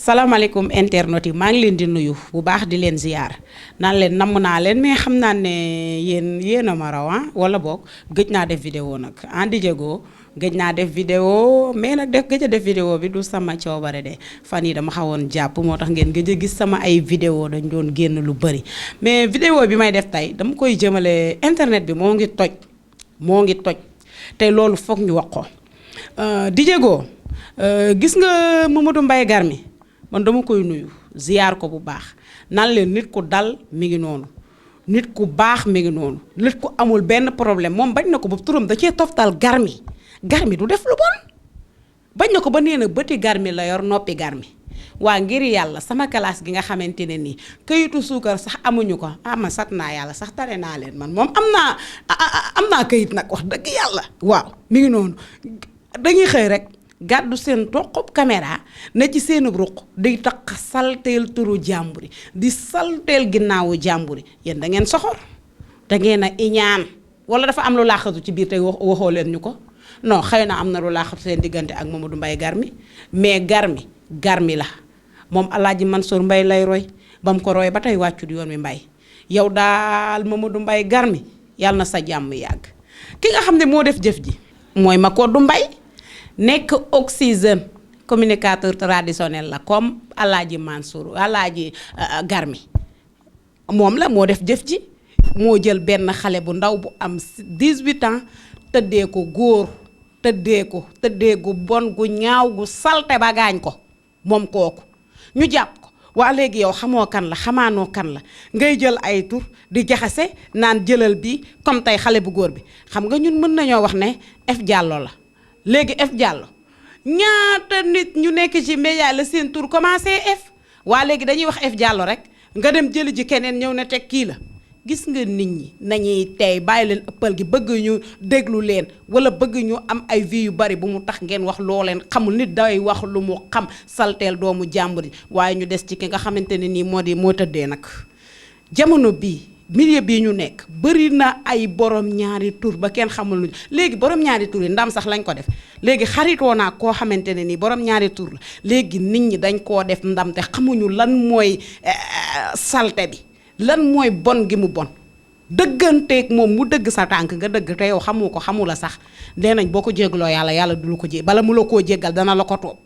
salaamaaleykum internet yi maa ngi leen di nuyu bu baax di leen ziyaar naan leen namm naa leen mais xam naa ne yéen a ma raw wala boog gëj naa def vidéo nag di jéego gëj naa def vidéo mais nag gëj a def vidéo bi du sama coobare de fan yi dama xawoon jàpp moo tax ngeen gëj a gis sama ay vidéo dañ doon génn lu bëri mais vidéo bi may def tey dama koy jëmale internet bi moo ngi toj te loolu foog ñu wax ko di jéego gis nga Mamadou Mbaye Garmi man dama koy nuyu ziyaar ko bu baax nan leen nit ku dal mi ngi noonu nit ku baax mi ngi noonu nit ku amul benn problème moom bañ na ko ba turam da cee toftal Garmi du def lu bon bañ na ko ba nee na bëti Garmi la yor noppi Garmi waa ngir yàlla sama classe gi nga xamante ne nii këyitu suukar sax amuñu ko ma sat naa yàlla sax tare naa leen man moom am naa këyit nag wax dëgg yàlla waaw mi ngi noonu dañuy xëy rek gàddu seen toqub caméra na ci seen ruq di tax salteel turu jàmburi di salteel ginnaawu jàmburi yéen da ngeen soxor da ngeen a iñaan wala dafa am lu laaxatu ci biir tey waxoo leen ñu ko non xëy na am na lu laaxatu seen diggante ak Mamadou Mbaye Garmi mais Garmi la moom Alaaji Mansour Mbaye lay roy ba mu ko roy ba tey wàccut yoon wi Mbaye yow daal Mamadou Mbaye Garmi yàlla na sa jàmm yàgg ki nga xam ne moo def jëf ji mooy Makodou Mbaye nekk Oxygène communicateur traditionnel la comme Alaaji Mansour Alaaji Garmi moom la moo def jëf ji moo jël benn xale bu ndaw bu am 18 ans tëddee ko góor tëddee gu bon gu ñaaw gu salte ba gaañ ko moom kooku ñu jàpp ko waa léegi yow xamoo kan la xamaanoo kan la ngay jël ay tur di jaxase naan jëlal bi comme tey xale bu góor bi xam nga ñun mën nañoo wax ne F Diallo la léegi F Diallo ñaata nit ñu nekk ci média la seen tur commencé F waa léegi dañuy wax F Diallo rek nga dem jëli ji keneen ñëw ne teg kii la gis nga nit ñi nañuy tey bàyyi leen ëppal gi bëgg ñu déglu leen wala bëgg ñu am ay vie yu bari bu mu tax ngeen wax loo leen xamul nit day wax lu mu xam salteel doomu jàmbur yi waaye ñu des ci ki nga xamante ne nii moo tëddee nag jamono bii milieu bii ñu nekk bëri na ay borom ñaari tur ba kenn xamul lu léegi borom ñaari tur yi ndam sax lañ ko def léegi xaritoo naa koo xamante ne nii borom ñaari tur la léegi nit ñi dañ koo def ndam te xamuñu lan mooy salte bi lan mooy bon gi mu bon dëgganteeg moom mu dëgg sa tànk nga dëgg te yow xamu ko xamu la sax nee nañ boo ko jégloo yàlla du la ko jé bala mu la koo jéggal dana la ko topp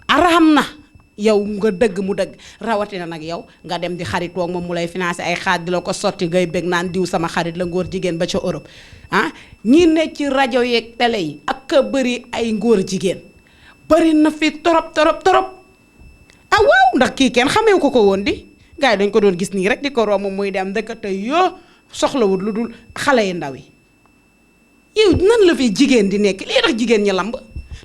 araam na yow nga dëgg mu dëgg rawatina nag yow nga dem di xaritoog moom mu lay financé ay xaat di la ko sotti ngay bég naan diw sama xarit la ngóor jigéen ba ca Europe ñi ne ci rajo yeeg télé yi ak a bëri ay ngóor jigéen bëri na fi torop waaw ndax kii kenn xamee ko woon di gars yi dañ ko doon gis nii rek di ko romb muy dem ndëkkate yoo soxlawul lu dul xale yu ndaw yi yow nan la fi jigéen di nekk lii tax jigéen ñi lamb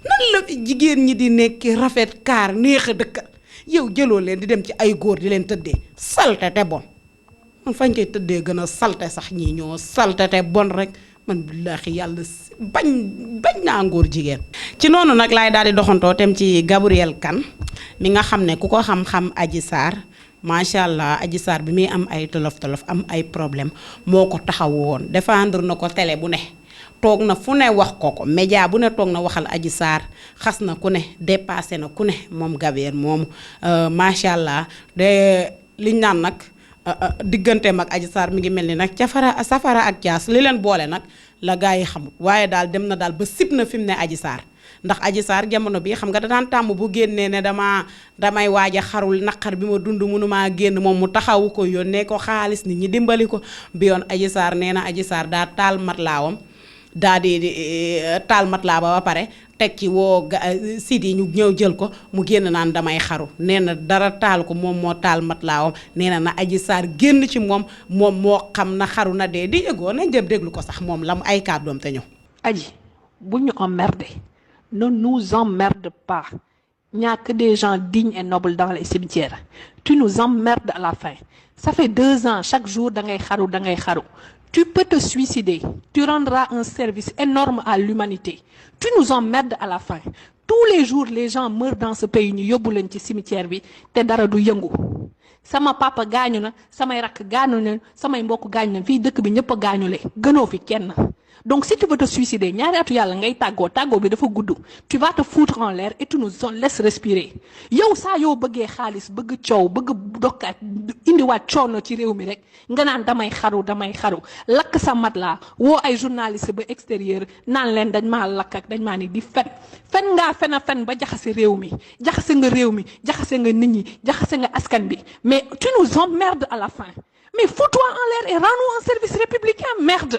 nan la fi jigéen ñi di nekk rafet kaar neex a dëkkal yow jëloo leen di dem ci ay góor di leen tëddee salte te bon man fañ koy tëddee gën a salte sax ñii ñoo salte te bon rek man billaahi yàlla bañ naa ngóor jigéen ci noonu nag laay daal di doxantoo tem ci Gabriel Kane mi nga xam ne ku ko xam-xam Adji Sarr macha allah Adji Sarr bi muy am ay tolof am ay problème moo ko taxaw woon défendre na ko télé bu ne toog na fu ne wax ko média bu ne toog na waxal Adji Sarr xas na ku ne dépassé na ku ne moom Gabriel moomu macha allah de liñ naan nag digganteem ak Adji Sarr mi ngi mel ni nag safara ak caas li leen boole nag la gaa yi xamul waaye daal dem na daal ba sib na fi mu ne Adji Sarr ndax Adji Sarr jamono bi xam nga da daan tàmm bu génnee ne damay waaj a xarul naqar bi ma dund mënumaa génn moom mu taxawu ko yónnee ko xaalis nit ñi dimbali ko bi yoon Adji Sarr nee na Adji Sarr daa taal matlaawam daa di taal matlaa ba pare teg ci woo sit yi ñu ñëw jël ko mu génn naan damay xaru nee na dara taal ko moom moo taal matlaawam nee na Adji Sarr génn ci moom moo xam na xaru na dee di yëgoo nañ dem déglu ko sax moom lam ay kàddoom te ñëw. Adji bu ñu emmerdé ne nous emmerde pas. Il n'y a que des gens dignes et nobles dans les cimetières. Tu nous emmerdes à la fin. Ça fait 2 ans, chaque jour, dangay xaru. Tu peux te suicider. Tu rendras un service énorme à l'humanité. Tu nous emmerdes à la fin. Tous les jours, les gens meurent dans ce pays. Ñu yóbbu leen ci cimetière bi te dara du yëngu. Sama papa gaañu na, samay rakk gaañu na, samay mbokk gaañu na, fii dëkk bi ñëpp a gaañule. Gënoo fi kenn. Donc si tu veux te suicider, ñaari atu yàlla ngay tàggoo bi dafa gudd. Tu vas te foutre en l'air et tu nous laisses respirer. Yow saa yoo bëggee xaalis, bëgg coow, bëgg dokkaat, indiwaat coono ci réew mi rek, nga naan damay xaru. Lakk sa mat la, woo ay journaliste ba extérieur, naan leen dañ maa lakk ak dañ maa ni di fen. Fen ngaa fen ba jaxase réew mi. Jaxase nga réew mi, jaxase nga nit ñi, jaxase nga askan bi. Mais tu nous emmerdes à la fin. Mais fous-toi en l'air et rends-nous un service républicain, merde.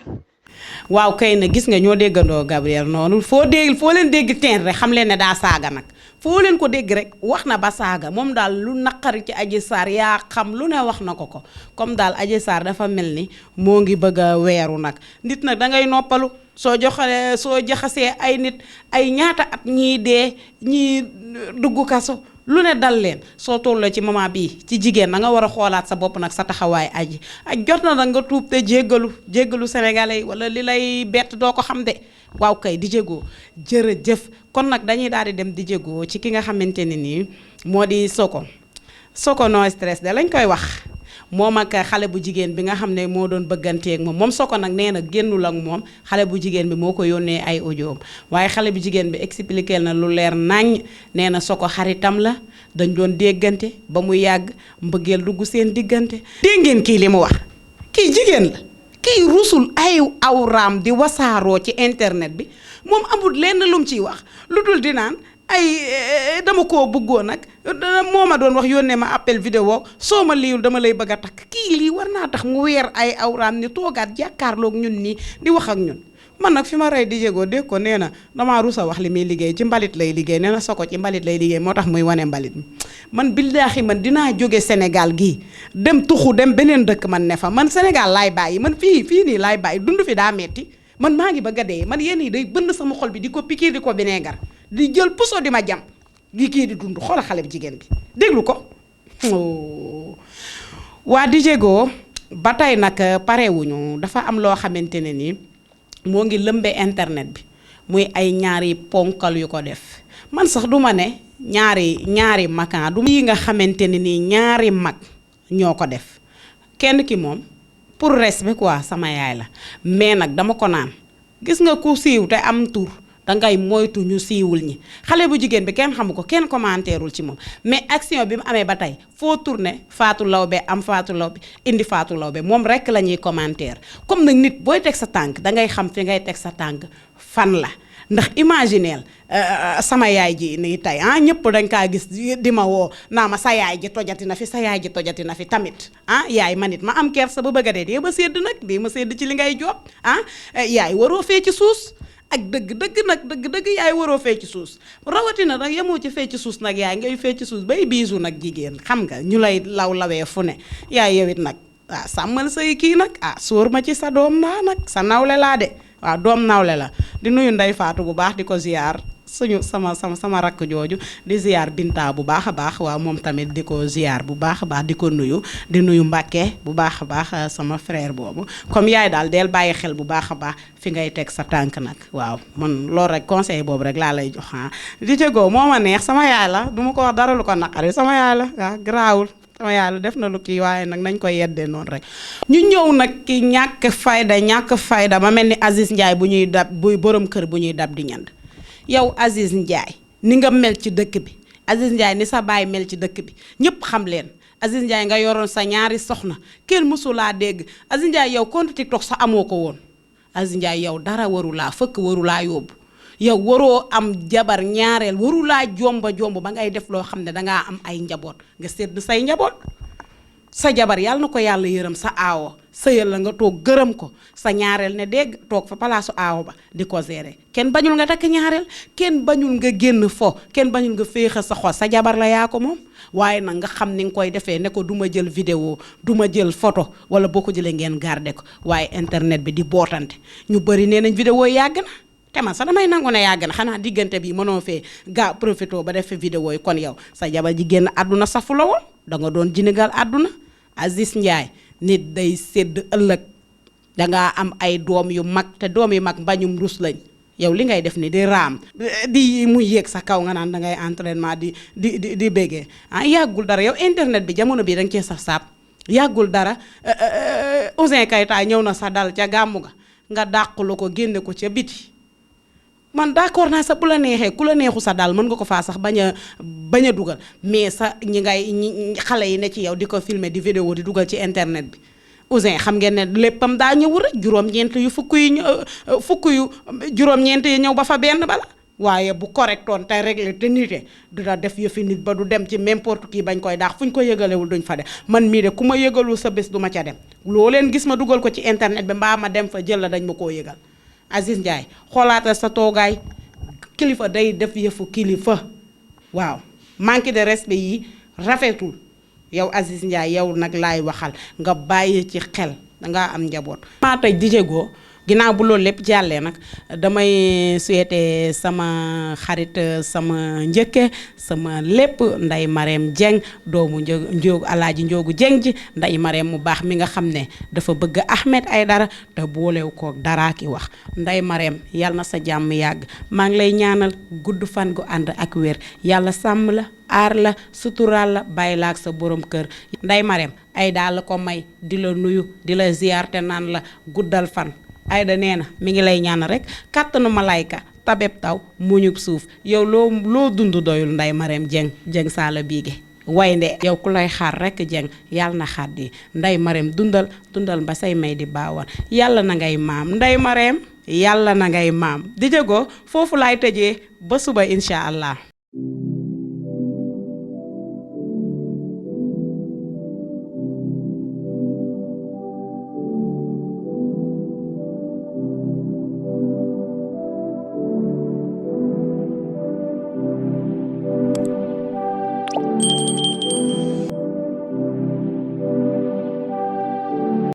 waaw kay na gis nga ñoo déggandoo Gabriel noonu foo leen dégg teen rek xam leen ne daa saaga nag foo leen ko dégg rek wax na ba saaga moom daal lu naqari ci Adji Sarr yaa xam lu ne wax na ko comme daal Adji Sarr dafa mel ni moo ngi bëgg a weeru nag nit nag da ngay noppalu soo jaxasee ay nit ay ñaata at ñii dee ñii dugg kaso lu ne dal leen soo tolloo ci moment bii ci jigéen da nga war a xoolaat sa bopp nag sa taxawaay aji ak jot na nag nga tuub te jéggalu sénégalais wala li lay bett doo ko xam de waaw kay di jégoo jërëjëf kon nag dañuy daal di dem di jégoo ci ki nga xamante ne nii moo di Soko no stress de lañ koy wax moom ak xale bu jigéen bi nga xam ne moo doon bëgganteeg moom Soko nag nee na génnul ak moom xale bu jigéen bi moo ko yónnee ay audio waaye xale bu jigéen bi expliqué na lu leer naññ nee na Soko xaritam la dañ doon déggante ba mu yàgg mbëggeel dugg seen diggante. dégg ngeen kii li mu wax kii jigéen la kii rusul ay awraam di wasaaroo ci internet bi moom amul lenn lum ciy wax lu dul di naan ay dama koo bëggoon nag moo ma doon wax yónnee ma appel vidéo soo ma liiwul dama lay bëgg a takk kii lii war naa tax mu weer ay awraam ni toogaat jàkkaarloog ñun nii di wax ak ñun man nag fi ma rey di jégoo dégg ko nee na damaa rusa wax li muy liggéey ci mbalit lay liggéey nee na Soko ci mbalit lay liggéey moo tax muy wane mbalit mi man billaahi man dinaa jóge Sénégal gii dem tuxu dem beneen dëkk man ne fa man Sénégal laay bàyyi man fii nii laay bàyyi dund fi daa metti man maa ngi bëgg a dee man yéen yi day bënn sama xol bi di ko piquer di ko vinaigre di jël puso di ma jam di kii di dund xoola xale bi jigéen bi déglu ko waa di jégoo ba tey nag parewuñu dafa am loo xamante ne ni moo ngi lëmbe internet bi muy ay ñaari ponkal yu ko def man sax duma ne ñaari makan du yi nga xamante ne nii ñaari mag ñoo ko def kenn ki moom pour respect quoi sama yaay la mais nag dama ko naan gis nga ku siiw te am tur dangay moytu ñu siiwul ñi xale bu jigéen bi kenn xamu ko kenn commentairul ci moom mais action bi mu amee ba tey foo tourné Fatou Laobé am Fatou Laobé indi Fatou Laobé moom rekk la ñuy commentaire comme nag nit booy teg sa tànk dangay xam fi ngay teg sa tànk fan la ndax imagineel sama yaay ji nii tey ñëpp dañ kaa gis di ma woo naa ma sa yaay ji tojati na fi tamit yaay ma nit ma am kersa ba bëgg a dee ma sédd nag dee ma sédd ci li ngay job yaay waroo fee ci suus ak dëgg yaay waroo fee ci suus rawatina nag yemoo ci fee ci suus nag yaay ngay fee ci suus bay biisu nag jigéen xam nga ñu lay lawee fu ne yaay yow it nag sàmmal say kii nag sóor ma ci sa doom naa nag sa nawle laa de waaw doom nawle la di nuyu Ndey Faatu bu baax di ko ziyaar suñu sama rakk jooju di ziyaar Binta bu baax a baax waaw moom tamit di ko ziyaar bu baax a baax di ko nuyu di nuyu Mbàkke bu baax a baax sama frère boobu comme yaay daal del bàyyi xel bu baax a baax fi ngay teg sa tànk nag waaw man loolu rek conseil boobu rek laa lay jox di jégoo moo ma neex sama yaay la du ma ko wax dara lu ko naqari sama yaay la waaw garaawul sama yàlla def na lu kii waaye nag nañ ko yeddee noonu rek ñu ñëw nag ki ñàkk fayda ma mel ni Aziz Ndiaye bu ñuy dab buy borom kër bu ñuy dab di ñand yow Aziz Ndiaye ni nga mel ci dëkk bi Aziz Ndiaye ni sa baay mel ci dëkk bi ñëpp xam leen Aziz Ndiaye nga yoroon sa ñaari soxna kenn mësulaa dégg Aziz Ndiaye yow compte TikTok sa amoo ko woon Aziz Ndiaye yow dara warulaa fëkk warulaa yóbbu yow waroo am jabar ñaareel warulaa jomb ba ngay def loo xam ne dangaa am ay njaboot nga sedd say njaboot sa jabar yàlla na ko yàlla yërëm sa aawo sëyal la nga toog gërëm ko sa ñaareel ne dégg toog fa palaasu aawo ba di ko gérer kenn bañul nga takk ñaareel kenn bañul nga génn fo kenn bañul nga féexa sa xol sa jabar la yaa ko moom waaye nag nga xam ni nga koy defee ne ko du ma jël vidéo du ma jël photo wala boo ko jëlee ngeen garder ko waaye internet bi di bootante ñu bëri nee nañ vidéo yàgg na te man sax damay nangu ne yàgg na xanaa diggante bi mënoo fee profito ba def fi vidéo yi kon yow sa jabar ji génn àdduna safu la woon da nga doon jinigal àdduna Aziz Ndiaye nit day sédd ëllëg dangaa am ay doom yu mag te doom yu mag mbañum rus lañ yow li ngay def ni di raam di muy yéeg sa kaw nga naan dangay entraînement di béggee yàggul dara yow internet bi jamono bi danga cee saf saab yàggul dara Ouzin Keita ñëw na sa dal ca gàmmu nga dàqulu ko génne ko ca biti man d'accord naa sa bu la neexee ku la neexu sa dal mën nga ko faa sax bañ a dugal mais sa ñi xale yi ne ci yow di ko filmer di vidéo di dugal ci internet bi Ouzin xam ngeen ne léppam daa ñëwul rek juróom-ñeent yu juróom-ñeent yi ñëw ba fa benn bala waaye bu correctoon te réglé te nite du da def yëfi nit ba du dem ci n'importe qui bañ koy daax fu ñu ko yëgalewul duñ fa dem man mii de ku ma yëgalul sa bés du ma ca dem loo leen gis ma dugal ko ci internet bi mbaa ma dem fa jël la dañ ma koo yëgal Aziz Ndiaye xoolaatal sa toogaay kilifa day def yëfu kilifa waaw manque de respect yi rafetul yow Aziz Ndiaye yow nag laay waxal nga bàyyi ci xel dangaa am njaboot. maa tey DJ Go ginnaaw bu loolu lépp jàllee nag damay souhaiter sama xarit sama njëkke sama lépp Ndeye Marème Dieng doomu njóogu alaaji Njoogu Dieng ji Ndeye Marème mu baax mi nga xam ne dafa bëgg Ahmed Aïdara te boolew ko dara ki wax Ndeye Marème yal na sa jàmm yàgg maa ngi lay ñaanal gudd fan gu ànd ak wér yàlla sàmm la aar la suturaal la bàyyi la ak sa borom kër Ndeye Marème ay daal la ko may di la nuyu di la ziyaar te naan la guddal fan Aïda nee na mi ngi lay ñaan rek kàttanu malayka tabeb taw muñub suuf yow loo dund doyul Ndeye Marème Dieng Saala Biige waynde yow ku lay xaar rek Dieng yàlla na xaddi Ndeye Marème dundal ba say may di baawal yàlla na ngay maam Ndeye Marème yàlla na ngay maam di jegoo foofu laay tëjee ba suba incha allah